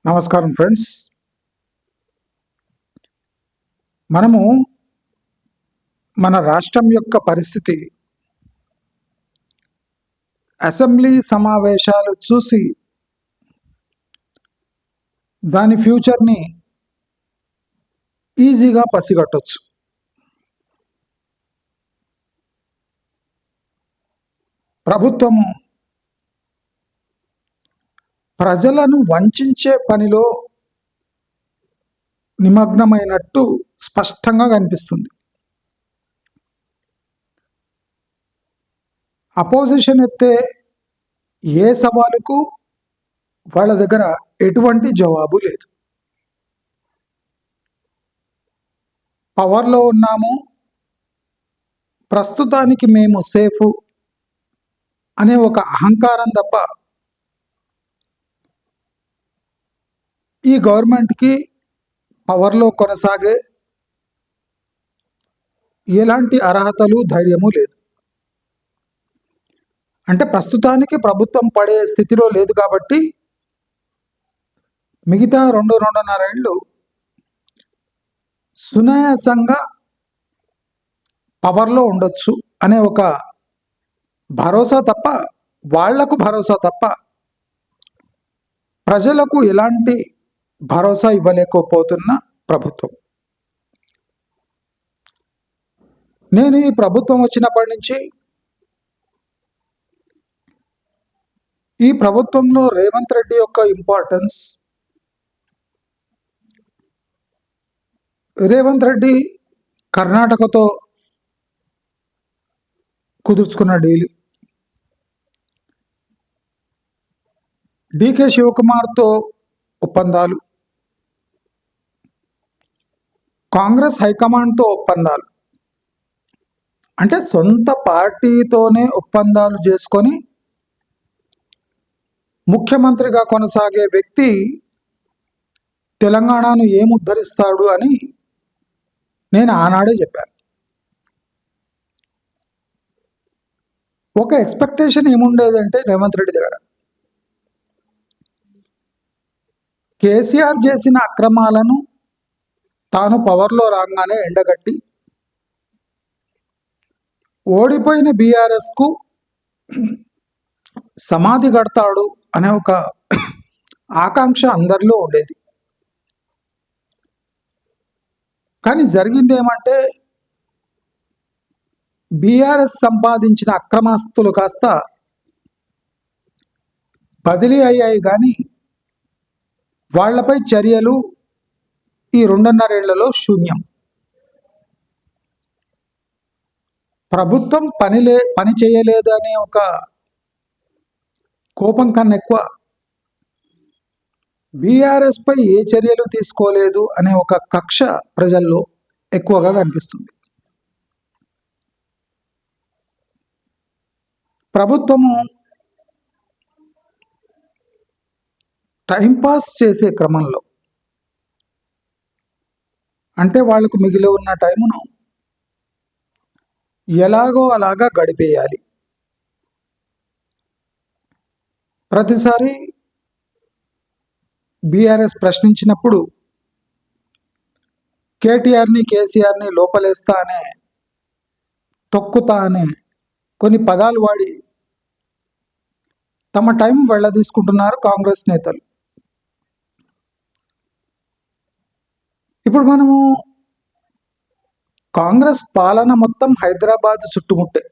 నమస్కారం ఫ్రెండ్స్. మనము మన రాష్ట్రం యొక్క పరిస్థితి అసెంబ్లీ సమావేశాలు చూసి దాని ఫ్యూచర్ని ఈజీగా పసిగట్టొచ్చు. ప్రభుత్వము ప్రజలను వంచే పనిలో నిమగ్నమైనట్టు స్పష్టంగా కనిపిస్తుంది. అపోజిషన్ ఎత్తే ఏ సవాలుకు వాళ్ళ దగ్గర ఎటువంటి జవాబు లేదు. పవర్లో ఉన్నాము, ప్రస్తుతానికి మేము సేఫ్ అనే ఒక అహంకారం తప్ప ఈ గవర్నమెంట్కి పవర్లో కొనసాగే ఎలాంటి అర్హతలు ధైర్యము లేదు. అంటే ప్రస్తుతానికి ప్రభుత్వం పడే స్థితిలో లేదు కాబట్టి మిగతా 2-2.5 ఏళ్ళు సునాయాసంగా పవర్లో ఉండొచ్చు అనే ఒక భరోసా తప్ప, వాళ్లకు భరోసా తప్ప ప్రజలకు ఎలాంటి భరోసా ఇవ్వలేకపోతున్న ప్రభుత్వం. నేను ఈ ప్రభుత్వం వచ్చినప్పటి నుంచి ఈ ప్రభుత్వంలో రేవంత్ రెడ్డి యొక్క ఇంపార్టెన్స్, రేవంత్ రెడ్డి కర్ణాటకతో కుదుర్చుకున్న డీల్, డికే శివకుమార్తో ఒప్పందాలు, కాంగ్రెస్ హైకమాండ్తో ఒప్పందాలు, అంటే సొంత పార్టీతోనే ఒప్పందాలు చేసుకొని ముఖ్యమంత్రిగా కొనసాగే వ్యక్తి తెలంగాణను ఏం ఉద్ధరిస్తాడు అని నేను ఆనాడే చెప్పాను. ఒక ఎక్స్పెక్టేషన్ ఏముండేదంటే రేవంత్ రెడ్డి దగ్గర కేసీఆర్ చేసిన అక్రమాలను తాను పవర్లో రాగానే ఎండగట్టి ఓడిపోయిన బీఆర్ఎస్కు సమాధి కడతాడు అనే ఒక ఆకాంక్ష అందరిలో ఉండేది. కానీ జరిగింది ఏమంటే బీఆర్ఎస్ సంపాదించిన అక్రమాస్తులు కాస్త బదిలీ అయ్యాయి, కానీ వాళ్లపై చర్యలు ఈ 2.5 ఏళ్లలో శూన్యం. ప్రభుత్వం పని చేయలేదు అనే ఒక కోపం కన్నా ఎక్కువ బీఆర్ఎస్ పై ఏ చర్యలు తీసుకోలేదు అనే ఒక కక్ష ప్రజల్లో ఎక్కువగా కనిపిస్తుంది. ప్రభుత్వము టైంపాస్ చేసే క్రమంలో, అంటే వాళ్లకు మిగిలి ఉన్న టైమును ఎలాగో అలాగా గడిపేయాలి. ప్రతిసారి బీఆర్ఎస్ ప్రశ్నించినప్పుడు కేటీఆర్ని కేసీఆర్ని లోపలేస్తా అనే, తొక్కుతా అనే కొన్ని పదాలు వాడి తమ టైం వెళ్ళదీసుకుంటున్నారు కాంగ్రెస్ నేతలు. ఇప్పుడు మనము కాంగ్రెస్ పాలన మొత్తం హైదరాబాద్ చుట్టుముట్టే,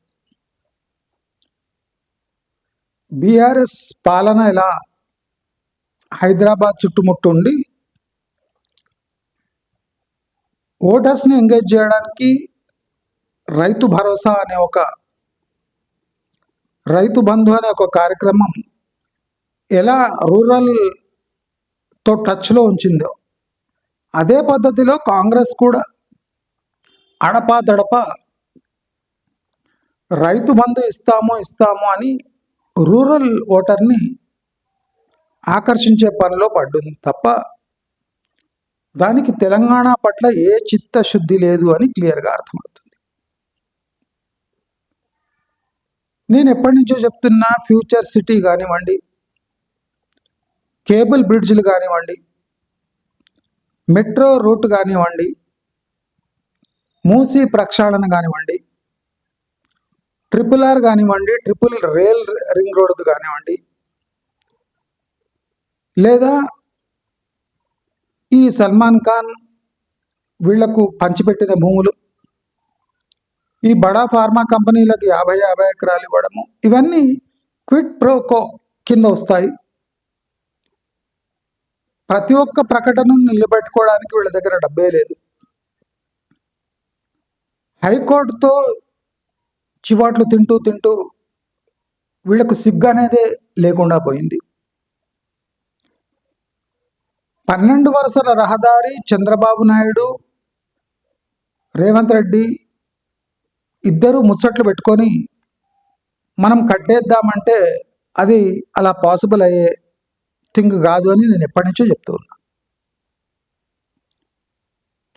బీఆర్ఎస్ పాలన ఎలా హైదరాబాద్ చుట్టుముట్టుండి ఓటర్స్ని ఎంగేజ్ చేయడానికి రైతు భరోసా అనే ఒక, రైతు బంధు అనే ఒక కార్యక్రమం ఎలా రూరల్తో టచ్లో ఉంచిందో అదే పద్ధతిలో కాంగ్రెస్ కూడా అడపా రైతు బంధు ఇస్తాము అని రూరల్ ఓటర్ని ఆకర్షించే పనిలో పడ్డుంది తప్ప దానికి తెలంగాణ పట్ల ఏ చిత్తశుద్ధి లేదు అని క్లియర్గా అర్థమవుతుంది. నేను ఎప్పటి నుంచో చెప్తున్నా, ఫ్యూచర్ సిటీ కానివ్వండి, కేబుల్ బ్రిడ్జ్లు కానివ్వండి, మెట్రో రూట్ కానివ్వండి, మూసీ ప్రక్షాళన కానివ్వండి, RRR కానివ్వండి, ట్రిపుల్ రైల్ రింగ్ రోడ్డు కానివ్వండి, లేదా ఈ సల్మాన్ ఖాన్ వీళ్లకు పంచిపెట్టిన భూములు, ఈ బడా ఫార్మా కంపెనీలకు 50 ఎకరాలు ఇవ్వడము, ఇవన్నీ క్విట్ ప్రోకో కింద వస్తాయి. ప్రతి ఒక్క ప్రకటనను నిలబెట్టుకోవడానికి వీళ్ళ దగ్గర డబ్బే లేదు. హైకోర్టుతో చివాట్లు తింటూ వీళ్లకు సిగ్గు అనేదే లేకుండా పోయింది. 12 వరుసల రహదారి చంద్రబాబు నాయుడు, రేవంత్ రెడ్డి ఇద్దరు ముచ్చట్లు పెట్టుకొని మనం కట్టేద్దామంటే అది అలా పాసిబుల్ అయ్యే థింగ్ కాదు అని నేను ఎప్పటి నుంచో చెప్తూ ఉన్నా.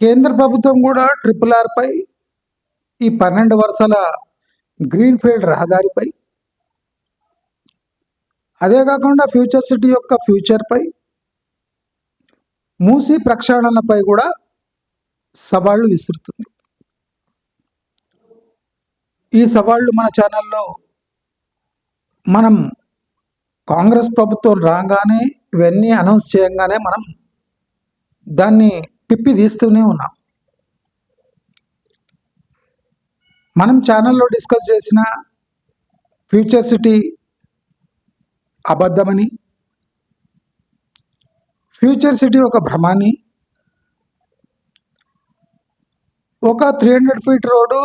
కేంద్ర ప్రభుత్వం కూడా RRR పై, ఈ 12 వరుసల గ్రీన్ ఫీల్డ్ రహదారిపై, అదే కాకుండా ఫ్యూచర్ సిటీ యొక్క ఫ్యూచర్పై, మూసీ ప్రక్షాళనపై కూడా సవాళ్లు విసురుతుంది. ఈ సవాళ్లు మన ఛానల్లో మనం కాంగ్రెస్ ప్రభుత్వం రాగానే ఇవన్నీ అనౌన్స్ చేయంగానే మనం దాన్ని పిప్పి తీస్తూనే ఉన్నాం. మనం ఛానల్లో డిస్కస్ చేసిన ఫ్యూచర్ సిటీ అబద్ధమని, ఫ్యూచర్ సిటీ ఒక భ్రమాన్ని, ఒక 300 ఫీట్ రోడ్డు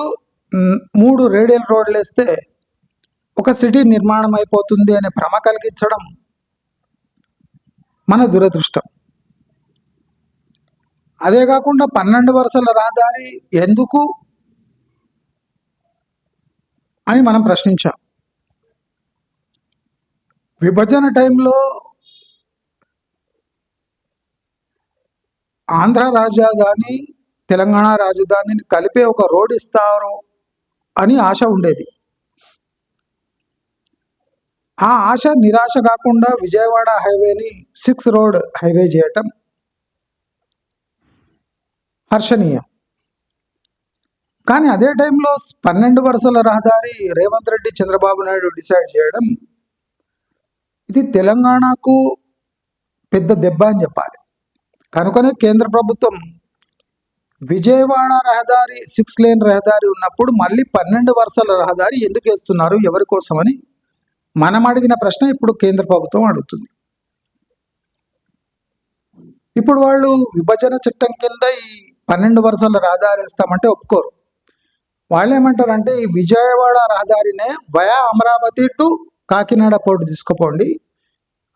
3 రేడియల్ రోడ్లు వేస్తే ఒక సిటీ నిర్మాణం అయిపోతుంది అనే భ్రమ కలిగించడం మన దురదృష్టం. అదే కాకుండా 12 వరుసల రహదారి ఎందుకు అని మనం ప్రశ్నించాం. విభజన టైంలో ఆంధ్ర రాజధాని, తెలంగాణ రాజధానిని కలిపే ఒక రోడ్ ఇస్తారు అని ఆశ ఉండేది. ఆ ఆశ నిరాశ కాకుండా విజయవాడ హైవేని 6 రోడ్ హైవే చేయటం హర్షణీయం. కానీ అదే టైంలో 12 వరుసల రహదారి రేవంత్ రెడ్డి, చంద్రబాబు నాయుడు డిసైడ్ చేయడం, ఇది తెలంగాణకు పెద్ద దెబ్బ అని చెప్పాలి. కనుకనే కేంద్ర ప్రభుత్వం విజయవాడ రహదారి 6 లేన్ రహదారి ఉన్నప్పుడు మళ్ళీ 12 వరుసల రహదారి ఎందుకు వేస్తున్నారు, ఎవరి కోసమని మనం అడిగిన ప్రశ్న ఇప్పుడు కేంద్ర ప్రభుత్వం అడుగుతుంది. ఇప్పుడు వాళ్ళు విభజన చట్టం కింద ఈ 12 వరుసల రహదారి వేస్తామంటే ఒప్పుకోరు. వాళ్ళు ఏమంటారంటే ఈ విజయవాడ రహదారినే via Amaravati to Kakinada port తీసుకుపోండి,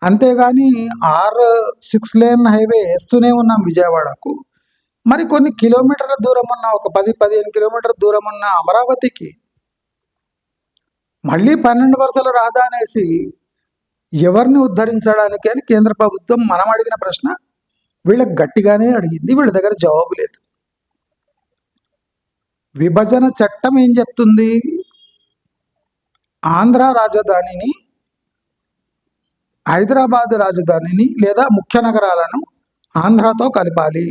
అంతేగాని 6 లేన్ హైవే వేస్తూనే ఉన్నాం విజయవాడకు, మరి కొన్ని కిలోమీటర్ల దూరం ఉన్న, ఒక 10-15 కిలోమీటర్ల దూరం ఉన్న అమరావతికి మళ్ళీ 12 వరుసల రహదారి వేసి ఎవరిని ఉద్ధరించడానికి అని కేంద్ర ప్రభుత్వం మనం అడిగిన ప్రశ్న వీళ్ళకి గట్టిగానే అడిగింది. వీళ్ళ దగ్గర జవాబు లేదు. విభజన చట్టం ఏం చెప్తుంది? ఆంధ్ర రాజధానిని, హైదరాబాద్ రాజధానిని లేదా ముఖ్య నగరాలను ఆంధ్రతో కలపాలి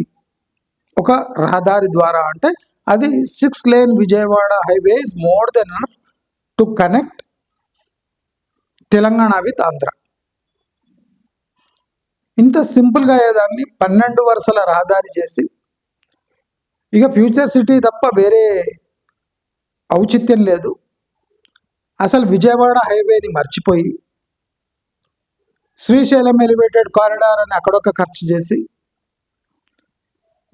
ఒక రహదారి ద్వారా. అంటే అది 6 lane Vijayawada highway is more than enough to connect Telangana with Andhra. ఇంత సింపుల్గా అయ్యేదాన్ని 12 వరుసల రహదారి చేసి ఇక ఫ్యూచర్ సిటీ తప్ప వేరే ఔచిత్యం లేదు. అసలు విజయవాడ హైవేని మర్చిపోయి శ్రీశైలం ఎలివేటెడ్ కారిడార్ అని అక్కడొక ఖర్చు చేసి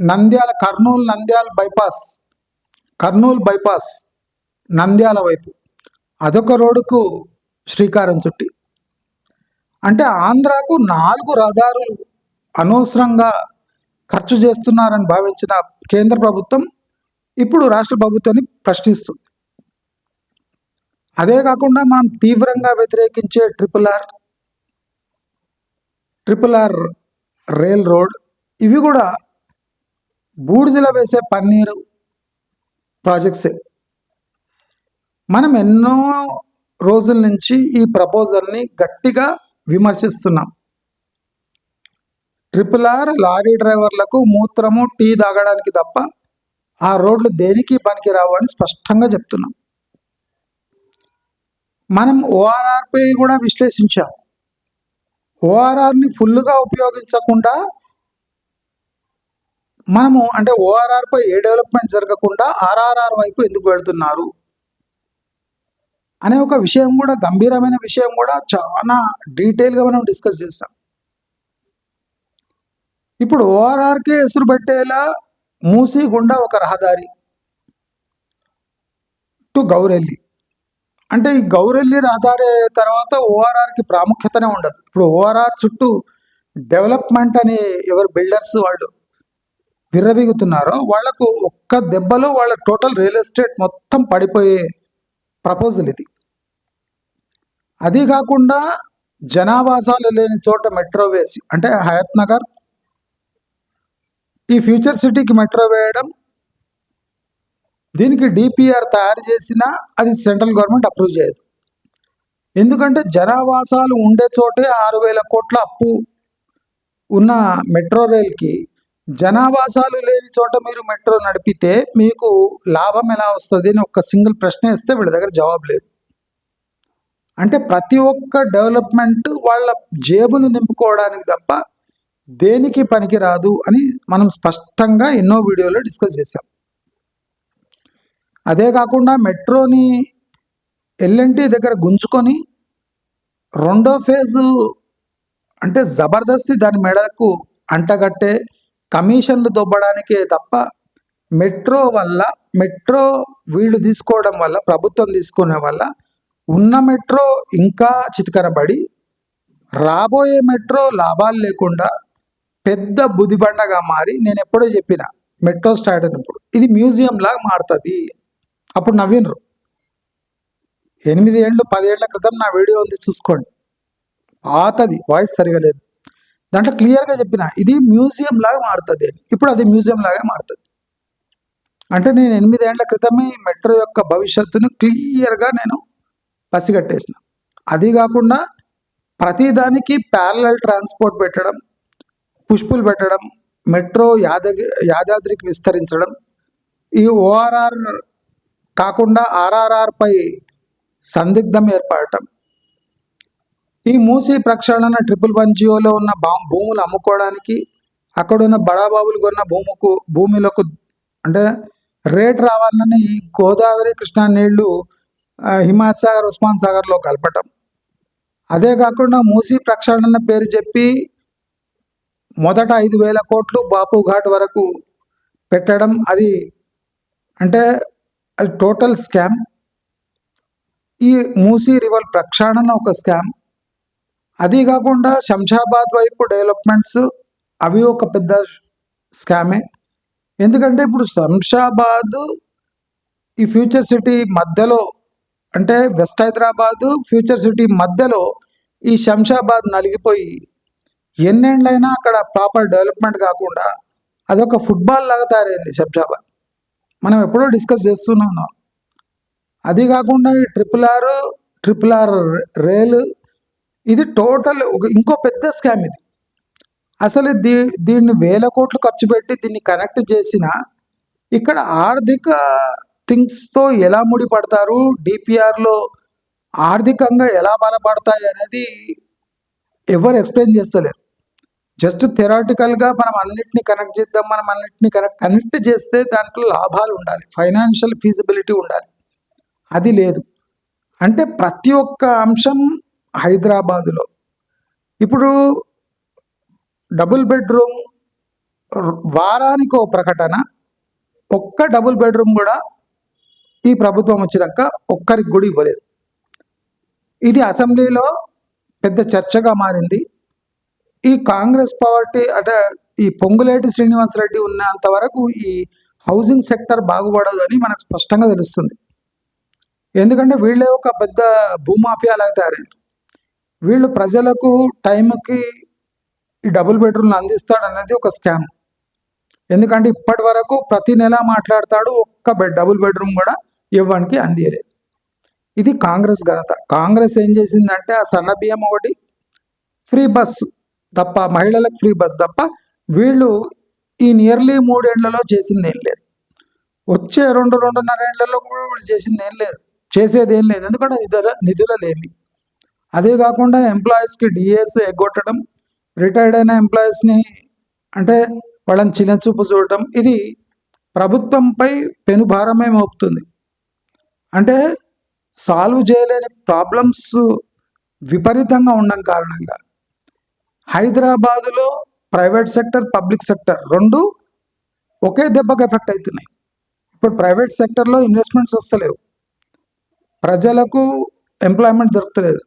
నంద్యాల, కర్నూలు బైపాస్ నంద్యాల వైపు అదొక రోడ్డుకు శ్రీకారం చుట్టి, అంటే ఆంధ్రాకు 4 రహదారులు అనవసరంగా ఖర్చు చేస్తున్నారని భావించిన కేంద్ర ప్రభుత్వం ఇప్పుడు రాష్ట్ర ప్రభుత్వాన్ని ప్రశ్నిస్తుంది. అదే కాకుండా మనం తీవ్రంగా వ్యతిరేకించే ట్రిపుల్ ఆర్ రైల్ రోడ్, ఇవి కూడా బూడిదలో వేసే పన్నీరు ప్రాజెక్ట్సే. మనం ఎన్నో రోజుల నుంచి ఈ ప్రపోజల్ని గట్టిగా విమర్శిస్తున్నాం. RRR లారీ డ్రైవర్లకు మూత్రము టీ తాగడానికి తప్ప ఆ రోడ్లు దేనికి పనికిరావు అని స్పష్టంగా చెప్తున్నాం. మనం ఓఆర్ఆర్పై కూడా విశ్లేషించాం. ఓఆర్ఆర్ని ఫుల్గా ఉపయోగించకుండా మనము అంటే ఓఆర్ఆర్పై ఏ డెవలప్మెంట్ జరగకుండా ఆర్ఆర్ఆర్ వైపు ఎందుకు వెళ్తున్నారు అనే ఒక విషయం కూడా, గంభీరమైన విషయం కూడా చాలా డీటెయిల్గా మనం డిస్కస్ చేస్తాం. ఇప్పుడు ఓఆర్ఆర్కే ఎసురు పెట్టేలా మూసీ గుండా ఒక రహదారి టు గౌరెల్లి, అంటే ఈ గౌరెల్లి రహదారి తర్వాత ఓఆర్ఆర్కి ప్రాముఖ్యతనే ఉండదు. ఇప్పుడు ఓఆర్ఆర్ చుట్టూ డెవలప్మెంట్ అని ఎవరు బిల్డర్స్ వాళ్ళు విర్రవీగుతున్నారో వాళ్లకు ఒక్క దెబ్బలో వాళ్ళ టోటల్ రియల్ ఎస్టేట్ మొత్తం పడిపోయే ప్రపోజల్ ఇది. అది కాకుండా జనావాసాలు లేని చోట మెట్రో వేసి, అంటే హయత్ నగర్ ఈ ఫ్యూచర్ సిటీకి మెట్రో వేయడం, దీనికి డిపిఆర్ తయారు చేసినా అది సెంట్రల్ గవర్నమెంట్ అప్రూవ్ చేయదు. ఎందుకంటే జనావాసాలు ఉండే చోటే 6,000 కోట్ల అప్పు ఉన్న మెట్రో రైల్కి జనావాసాలు లేని చోట మీరు మెట్రో నడిపితే మీకు లాభం ఎలా వస్తుంది అని ఒక్క సింగిల్ ప్రశ్న ఇస్తే వీళ్ళ దగ్గర జవాబు లేదు. అంటే ప్రతి ఒక్క డెవలప్మెంట్ వాళ్ళ జేబులు నింపుకోవడానికి తప్ప దేనికి పనికిరాదు అని మనం స్పష్టంగా ఎన్నో వీడియోలో డిస్కస్ చేశాం. అదే కాకుండా మెట్రోని ఎల్ఎన్టీ దగ్గర గుంజుకొని రెండో ఫేజు అంటే జబర్దస్తి దాని మెడకు అంటగట్టే కమిషన్లు దొబ్బడానికే తప్ప మెట్రో వీళ్ళు తీసుకోవడం వల్ల, ప్రభుత్వం తీసుకునే వల్ల ఉన్న మెట్రో ఇంకా చితకనబడి రాబోయే మెట్రో లాభాలు లేకుండా పెద్ద బుదిబండగా మారి, నేను ఎప్పుడో చెప్పిన మెట్రో స్టార్ట్ అయినప్పుడు ఇది మ్యూజియం లాగా మారుతుంది. అప్పుడు నవ్వినరు. 8 ఏళ్ళు 10 ఏళ్ల క్రితం నా వీడియో ఉంది, చూసుకోండి. పాతది, వాయిస్ సరిగా లేదు. దాంట్లో క్లియర్గా చెప్పిన ఇది మ్యూజియం లాగా మారుతుంది అని. ఇప్పుడు అది మ్యూజియం లాగా మారుతుంది. అంటే నేను 8 ఏళ్ల క్రితమే ఈ మెట్రో యొక్క భవిష్యత్తును క్లియర్గా నేను పసిగట్టేసిన. అది కాకుండా ప్రతిదానికి ప్యారలల్ ట్రాన్స్పోర్ట్ పెట్టడం, పుష్పులు పెట్టడం, మెట్రో యాదాద్రికి విస్తరించడం, ఈ ఓఆర్ఆర్ కాకుండా ఆర్ఆర్ఆర్పై సందిగ్ధం ఏర్పడటం, ఈ మూసీ ప్రక్షాళన 111 ఉన్న భూములు అమ్ముకోవడానికి, అక్కడున్న బడాబాబులు కొన్న భూమిలకు అంటే రేట్ రావాలని ఈ గోదావరి కృష్ణా నీళ్లు హిమాయత్ సాగర్, ఉస్మాన్ సాగర్లో కలపటం, అదే కాకుండా మూసీ ప్రక్షాళన పేరు చెప్పి మొదట 5,000 కోట్లు బాపు ఘాట్ వరకు పెట్టడం, అది టోటల్ స్కామ్. ఈ మూసీ రివర్ ప్రక్షాళన ఒక స్కామ్. అది కాకుండా శంషాబాద్ వైపు డెవలప్మెంట్స్ అవి ఒక పెద్ద స్కామే. ఎందుకంటే ఇప్పుడు శంషాబాద్ ఈ ఫ్యూచర్ సిటీ మధ్యలో, అంటే వెస్ట్ హైదరాబాదు ఫ్యూచర్ సిటీ మధ్యలో ఈ శంషాబాద్ నలిగిపోయి ఎన్నేళ్ళైనా అక్కడ ప్రాపర్ డెవలప్మెంట్ కాకుండా అదొక ఫుట్బాల్ లాగా తయారైంది శంషాబాద్. మనం ఎప్పుడో డిస్కస్ చేస్తూనే ఉన్నాం. అది కాకుండా ఈ ట్రిపుల్ ఆర్ రైలు ఇది టోటల్ ఇంకో పెద్ద స్కామ్. ఇది అసలు దీన్ని 1,000 కోట్లు ఖర్చు పెట్టి దీన్ని కనెక్ట్ చేసిన ఇక్కడ ఆర్థిక థింగ్స్తో ఎలా ముడిపడతారు, డిపిఆర్లో ఆర్థికంగా ఎలా బలపడతాయి అనేది ఎవరు ఎక్స్ప్లెయిన్ చేస్తలేరు. జస్ట్ థెరాటికల్గా మనం అన్నిటినీ కనెక్ట్ చేద్దాం, మనం అన్నిటినీ కనెక్ట్ చేస్తే దాంట్లో లాభాలు ఉండాలి, ఫైనాన్షియల్ ఫీజిబిలిటీ ఉండాలి. అది లేదు. అంటే ప్రతి ఒక్క అంశం హైదరాబాదులో ఇప్పుడు డబుల్ బెడ్రూమ్ వారానికి ఓ ప్రకటన, ఒక్క డబుల్ బెడ్రూమ్ కూడా ఈ ప్రభుత్వం వచ్చినాక ఒక్కరికి కూడా ఇవ్వలేదు. ఇది అసెంబ్లీలో పెద్ద చర్చగా మారింది. ఈ కాంగ్రెస్ పార్టీ అంటే ఈ పొంగులేటి శ్రీనివాసరెడ్డి ఉన్నంత వరకు ఈ హౌసింగ్ సెక్టర్ బాగుపడదు అని మనకు స్పష్టంగా తెలుస్తుంది. ఎందుకంటే వీళ్ళే ఒక పెద్ద భూమాఫియాలాగా తయారైంది. వీళ్ళు ప్రజలకు టైంకి ఈ డబుల్ బెడ్రూమ్లు అందిస్తాడన్నది ఒక స్కామ్. ఎందుకంటే ఇప్పటి వరకు ప్రతి నెల మాట్లాడతాడు, ఒక్క డబుల్ బెడ్రూమ్ కూడా ఇవ్వడానికి అందియలేదు. ఇది కాంగ్రెస్ ఘనత. కాంగ్రెస్ ఏం చేసిందంటే ఆ సన్న బియ్యం ఒకటి, ఫ్రీ బస్సు తప్ప, మహిళలకు ఫ్రీ బస్ తప్ప వీళ్ళు ఈ నియర్లీ 3 ఏళ్లలో చేసింది ఏం లేదు. వచ్చే 2-2.5 ఏళ్లలో కూడా వీళ్ళు చేసింది ఏం లేదు, చేసేది ఏం లేదు. ఎందుకంటే నిధుల లేమి. అదే కాకుండా ఎంప్లాయీస్కి డిఎస్ ఎగ్గొట్టడం, రిటైర్డ్ అయిన ఎంప్లాయీస్ని అంటే వాళ్ళని చిన్నచూపు చూడటం, ఇది ప్రభుత్వంపై పెనుభారమే మోపుతుంది. అంటే సాల్వ్ చేయలేని ప్రాబ్లమ్స్ విపరీతంగా ఉండడం కారణంగా హైదరాబాదులో ప్రైవేట్ సెక్టర్, పబ్లిక్ సెక్టర్ రెండు ఒకే దెబ్బకు ఎఫెక్ట్ అవుతున్నాయి. ఇప్పుడు ప్రైవేట్ సెక్టర్లో ఇన్వెస్ట్మెంట్స్ వస్తలేవు, ప్రజలకు ఎంప్లాయ్మెంట్ దొరకలేదు,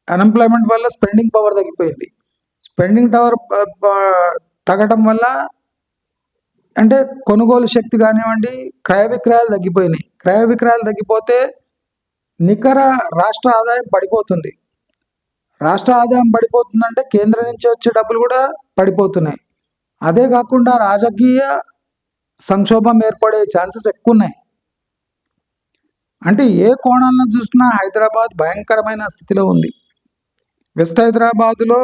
అన్ఎంప్లాయ్మెంట్ వల్ల స్పెండింగ్ పవర్ తగ్గిపోయింది. స్పెండింగ్ పవర్ తగ్గడం వల్ల అంటే కొనుగోలు శక్తి కానివ్వండి, క్రయ విక్రయాలు తగ్గిపోయినాయి. క్రయ విక్రయాలు తగ్గిపోతే నికర రాష్ట్ర ఆదాయం పడిపోతుంది. రాష్ట్ర ఆదాయం పడిపోతుందంటే కేంద్రం నుంచి వచ్చే డబ్బులు కూడా పడిపోతున్నాయి. అదే కాకుండా రాజకీయ సంక్షోభం ఏర్పడే ఛాన్సెస్ ఎక్కువ ఉన్నాయి. అంటే ఏ కోణాలను చూసినా హైదరాబాద్ భయంకరమైన స్థితిలో ఉంది. వెస్ట్ హైదరాబాదులో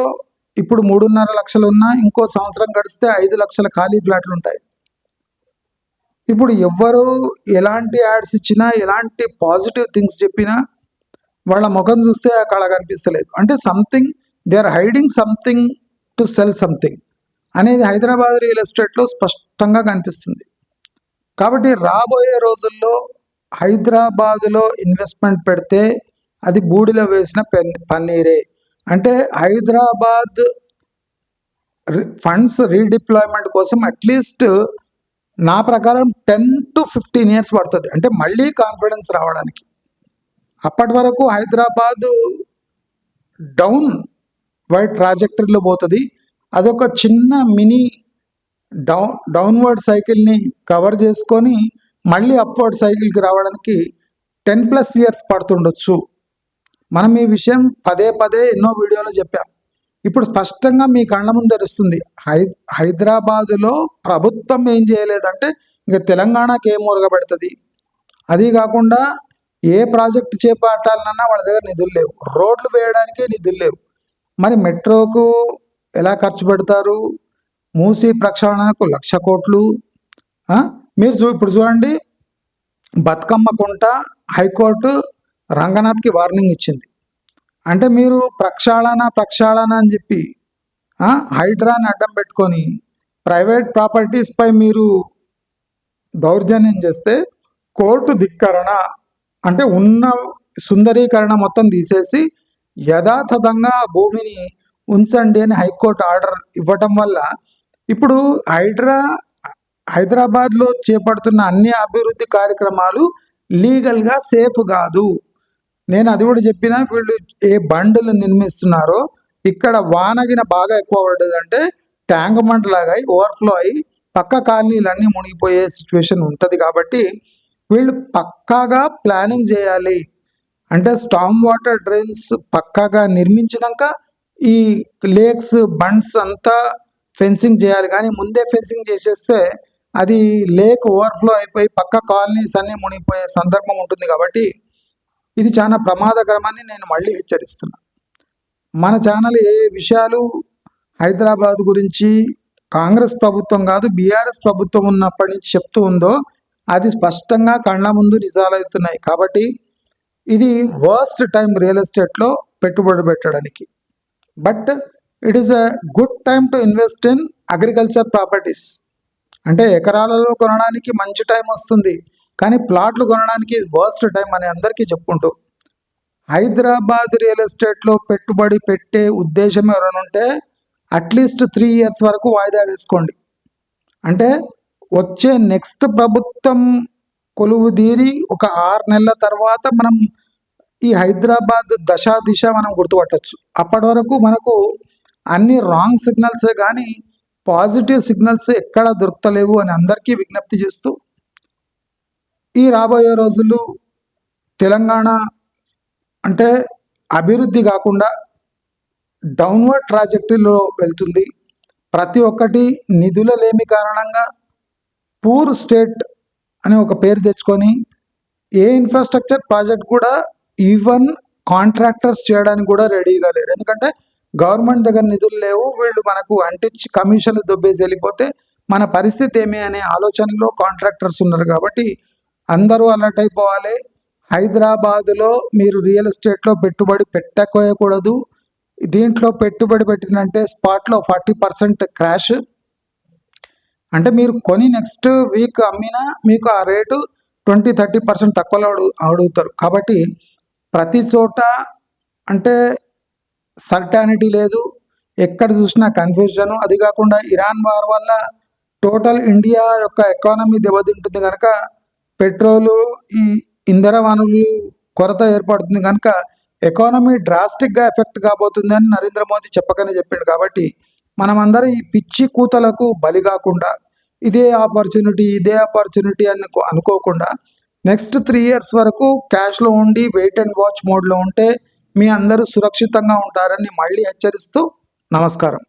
ఇప్పుడు 3.5 లక్షలు ఉన్నా ఇంకో సంవత్సరం గడిస్తే 5 లక్షల ఖాళీ ఫ్లాట్లు ఉంటాయి. ఇప్పుడు ఎవ్వరు ఎలాంటి యాడ్స్ ఇచ్చినా, ఎలాంటి పాజిటివ్ థింగ్స్ చెప్పినా వాళ్ళ ముఖం చూస్తే అక్కడ కనిపిస్తలేదు. అంటే something they are hiding something to sell something అనేది హైదరాబాద్ రియల్ ఎస్టేట్లో స్పష్టంగా కనిపిస్తుంది. కాబట్టి రాబోయే రోజుల్లో హైదరాబాదులో ఇన్వెస్ట్మెంట్ పెడితే అది బూడిలో వేసిన పన్నీరే. అంటే హైదరాబాద్ ఫండ్స్ రీడిప్లాయ్మెంట్ కోసం అట్లీస్ట్ నా ప్రకారం 10 to 15 years పడుతుంది, అంటే మళ్ళీ కాన్ఫిడెన్స్ రావడానికి. అప్పటి వరకు హైదరాబాద్ డౌన్ వైడ్ ట్రాజెక్టరీలో పోతుంది. అదొక చిన్న మినీ డౌన్వర్డ్ సైకిల్ని కవర్ చేసుకొని మళ్ళీ అప్వర్డ్ సైకిల్కి రావడానికి 10+ years పడుతుండొచ్చు. మనం ఈ విషయం పదే ఎన్నో వీడియోలో చెప్పాం. ఇప్పుడు స్పష్టంగా మీ కళ్ళ ముందు తెలుస్తుంది. హైదరాబాదులో ప్రభుత్వం ఏం చేయలేదంటే ఇంకా తెలంగాణకి ఏం మురగబెడుతుంది. అది కాకుండా ఏ ప్రాజెక్టు చేపట్టాలన్నా వాళ్ళ దగ్గర నిధులు లేవు, రోడ్లు వేయడానికే నిధులు లేవు. మరి మెట్రోకు ఎలా ఖర్చు పెడతారు? మూసీ ప్రక్షాళనకు 1,00,000 కోట్లు. మీరు ఇప్పుడు చూడండి, బతుకమ్మ కుంట హైకోర్టు రంగనాథ్కి వార్నింగ్ ఇచ్చింది. అంటే మీరు ప్రక్షాళన అని చెప్పి హైడ్రాని అడ్డం పెట్టుకొని ప్రైవేట్ ప్రాపర్టీస్పై మీరు దౌర్జన్యం చేస్తే కోర్టు ధిక్కరణ, అంటే ఉన్న సుందరీకరణ మొత్తం తీసేసి యథాతథంగా భూమిని ఉంచండి అని హైకోర్టు ఆర్డర్ ఇవ్వటం వల్ల ఇప్పుడు హైదరాబాద్లో చేపడుతున్న అన్ని అభివృద్ధి కార్యక్రమాలు లీగల్గా సేఫ్ కాదు. నేను అది కూడా చెప్పిన, వీళ్ళు ఏ బండ్లు నిర్మిస్తున్నారో ఇక్కడ వానగిన బాగా ఎక్కువ పడ్డదంటే ట్యాంక్ బండ్ లాగా ఓవర్ఫ్లో అయ్యి పక్క కాలనీలన్నీ మునిగిపోయే సిచ్యువేషన్ ఉంటుంది. కాబట్టి వీళ్ళు పక్కాగా ప్లానింగ్ చేయాలి. అంటే స్టామ్ వాటర్ డ్రైన్స్ పక్కాగా నిర్మించినాక ఈ లేక్స్ బండ్స్ అంతా ఫెన్సింగ్ చేయాలి. కానీ ముందే ఫెన్సింగ్ చేసేస్తే అది లేక్ ఓవర్ఫ్లో అయిపోయి పక్క కాలనీస్ అన్నీ మునిగిపోయే సందర్భం ఉంటుంది. కాబట్టి ఇది చాలా ప్రమాదకరమని నేను మళ్ళీ హెచ్చరిస్తున్నాను. మన ఛానల్ ఏ విషయాలు హైదరాబాద్ గురించి కాంగ్రెస్ ప్రభుత్వం కాదు బీఆర్ఎస్ ప్రభుత్వం ఉన్నప్పటి నుంచి చెప్తూ ఉందో అది స్పష్టంగా కళ్ళ ముందు నిజాలవుతున్నాయి. కాబట్టి ఇది వర్స్ట్ టైం రియల్ ఎస్టేట్లో పెట్టుబడి పెట్టడానికి. But it is a good time to invest in agriculture properties. అంటే ఎకరాలలో కొనడానికి మంచి టైం వస్తుంది, కానీ ప్లాట్లు కొనడానికి వర్స్ట్ టైం అని అందరికీ చెప్పుకుంటూ హైదరాబాద్ రియల్ ఎస్టేట్లో పెట్టుబడి పెట్టే ఉద్దేశం ఎవరైనా ఉంటే అట్లీస్ట్ 3 years వరకు వాయిదా వేసుకోండి. అంటే వచ్చే నెక్స్ట్ ప్రభుత్వం కొలువు తీరి ఒక 6 నెలల తర్వాత మనం ఈ హైదరాబాద్ దిశ మనం గుర్తుపట్టచ్చు. అప్పటి వరకు మనకు అన్ని రాంగ్ సిగ్నల్సే కానీ పాజిటివ్ సిగ్నల్స్ ఎక్కడ దొరుకుతలేవు అని అందరికీ విజ్ఞప్తి చేస్తూ, ఈ రాబోయే రోజులు తెలంగాణ అంటే అభివృద్ధి కాకుండా డౌన్వర్డ్ ట్రాజెక్టరీలో వెళ్తుంది. ప్రతి ఒక్కటి నిధుల లేమి కారణంగా పూర్ స్టేట్ అని ఒక పేరు తెచ్చుకొని ఏ ఇన్ఫ్రాస్ట్రక్చర్ ప్రాజెక్ట్ కూడా ఈవెన్ కాంట్రాక్టర్స్ చేయడానికి కూడా రెడీగా లేరు. ఎందుకంటే గవర్నమెంట్ దగ్గర నిధులు లేవు, వీళ్ళు మనకు అంటించి కమిషన్లు దొబ్బేసి వెళ్ళిపోతే మన పరిస్థితి ఏమి అనే ఆలోచనలో కాంట్రాక్టర్స్ ఉన్నారు. కాబట్టి అందరూ అలర్ట్ అయిపోవాలి. హైదరాబాదులో మీరు రియల్ ఎస్టేట్లో పెట్టుబడి పెట్టకూడదు. దీంట్లో పెట్టుబడి పెట్టినంటే స్పాట్లో 40% క్రాష్. అంటే మీరు కొని నెక్స్ట్ వీక్ అమ్మినా మీకు ఆ రేటు 20-30% తక్కువలో అడుగుతారు. కాబట్టి ప్రతి చోట అంటే సర్టానిటీ లేదు, ఎక్కడ చూసినా కన్ఫ్యూజను. అది కాకుండా ఇరాన్ వార్ వల్ల టోటల్ ఇండియా యొక్క ఎకానమీ దెబ్బతింటుంది కనుక పెట్రోలు, ఈ ఇంధన వనరులు కొరత ఏర్పడుతుంది కనుక ఎకానమీ డ్రాస్టిక్గా ఎఫెక్ట్ కాబోతుంది అని నరేంద్ర మోదీ చెప్పకనే చెప్పిండు. కాబట్టి మనమందరం ఈ పిచ్చి కూతలకు బలి కాకుండా ఇదే ఆపర్చునిటీ అని అనుకోకుండా నెక్స్ట్ 3 years వరకు క్యాష్లో ఉండి వెయిట్ అండ్ వాచ్ మోడ్లో ఉంటే మీ అందరూ సురక్షితంగా ఉంటారని మళ్ళీ హెచ్చరిస్తూ నమస్కారం.